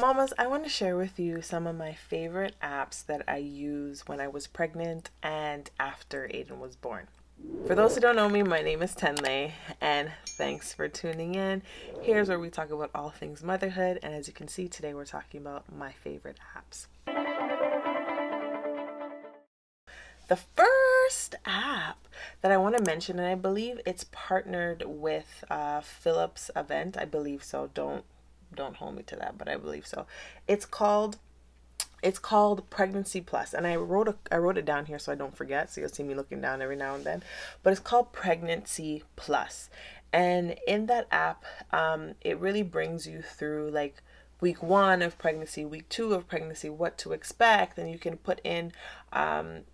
Mamas, I want to share with you some of my favorite apps that I use when I was pregnant and after Aiden was born. For those who don't know me, my name is Tenn-Lai, and thanks for tuning in. Here's where we talk about all things motherhood, and as you can see, today we're talking about my favorite apps. The first app that I want to mention, and I believe it's partnered with Philip's event. I believe so. Don't hold me to that, but I believe so. It's called Pregnancy Plus, and I wrote it down here so I don't forget. So you'll see me looking down every now and then. But it's called Pregnancy Plus, and in that app, it really brings you through like week 1 of pregnancy, week 2 of pregnancy, what to expect, and you can put in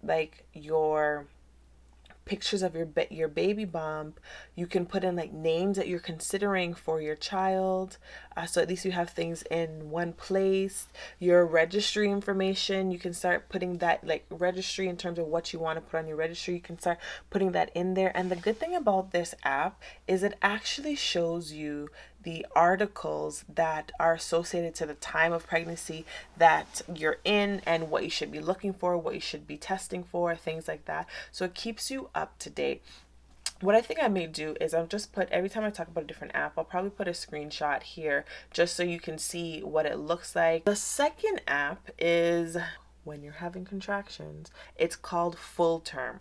like your pictures of your baby bump. You can put in like names that you're considering for your child, so at least you have things in one place. Your registry information, you can start putting that, like registry in terms of what you want to put on your registry, you can start putting that in there. And the good thing about this app is it actually shows you the articles that are associated to the time of pregnancy that you're in and what you should be looking for, what you should be testing for, things like that. So it keeps you up to date. What I think I may do is I'll just put, every time I talk about a different app, I'll probably put a screenshot here just so you can see what it looks like. The second app is when you're having contractions. It's called Full Term.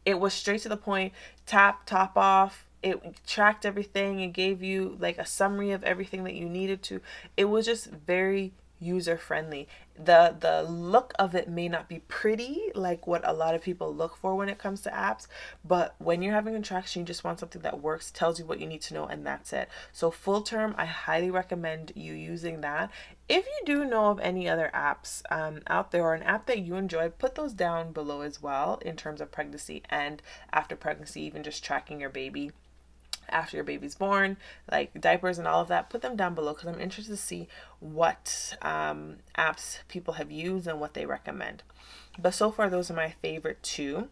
It was straight to the point, tap, top off. It tracked everything and gave you like a summary of everything that you needed to. It was just very user friendly. The look of it may not be pretty like what a lot of people look for when it comes to apps, but when you're having a contraction, you just want something that works, tells you what you need to know, and that's it. So Full Term, I highly recommend you using that. If you do know of any other apps out there, or an app that you enjoy, put those down below as well in terms of pregnancy and after pregnancy, even just tracking your baby after your baby's born, like diapers and all of that. Put them down below because I'm interested to see what apps people have used and what they recommend. But so far, those are my favorite 2.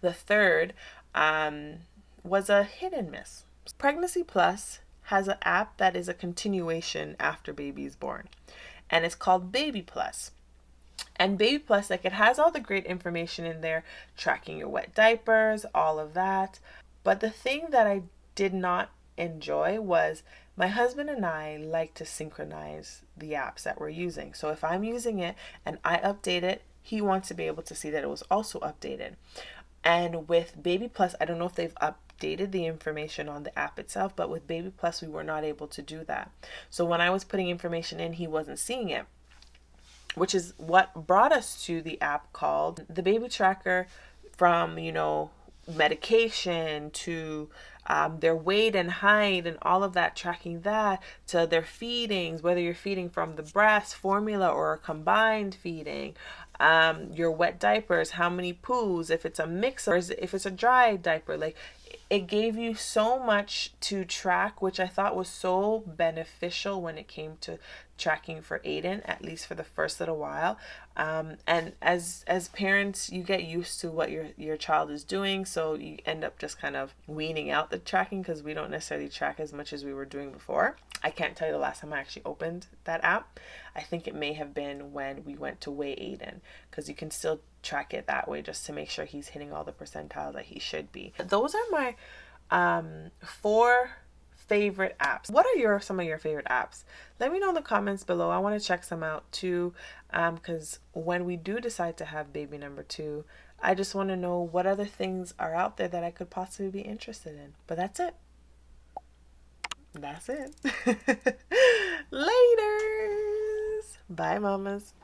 The third was a hit and miss. Pregnancy Plus has an app that is a continuation after baby is born, and it's called Baby Plus. And Baby Plus, like, it has all the great information in there, tracking your wet diapers, all of that. But the thing that I did not enjoy was my husband and I like to synchronize the apps that we're using. So if I'm using it and I update it, he wants to be able to see that it was also updated. And with Baby Plus, I don't know if they've updated the information on the app itself, but with Baby Plus, we were not able to do that. So when I was putting information in, he wasn't seeing it, which is what brought us to the app called the Baby Tracker, from, medication to their weight and height and all of that, tracking that, to their feedings, whether you're feeding from the breast, formula, or a combined feeding, your wet diapers, how many poos, if it's a mix or if it's a dry diaper. Like, it gave you so much to track, which I thought was so beneficial when it came to tracking for Aiden, at least for the first little while. And as parents, you get used to what your child is doing, so you end up just kind of weaning out the tracking because we don't necessarily track as much as we were doing before. I can't tell you the last time I actually opened that app. I think it may have been when we went to weigh Aiden, because you can still track it that way just to make sure he's hitting all the percentile that he should be. Those are my 4 favorite apps. What are some of your favorite apps? Let me know in the comments below. I want to check some out too, because when we do decide to have baby number 2, I just want to know what other things are out there that I could possibly be interested in. But that's it. That's it. Laters. Bye, mamas.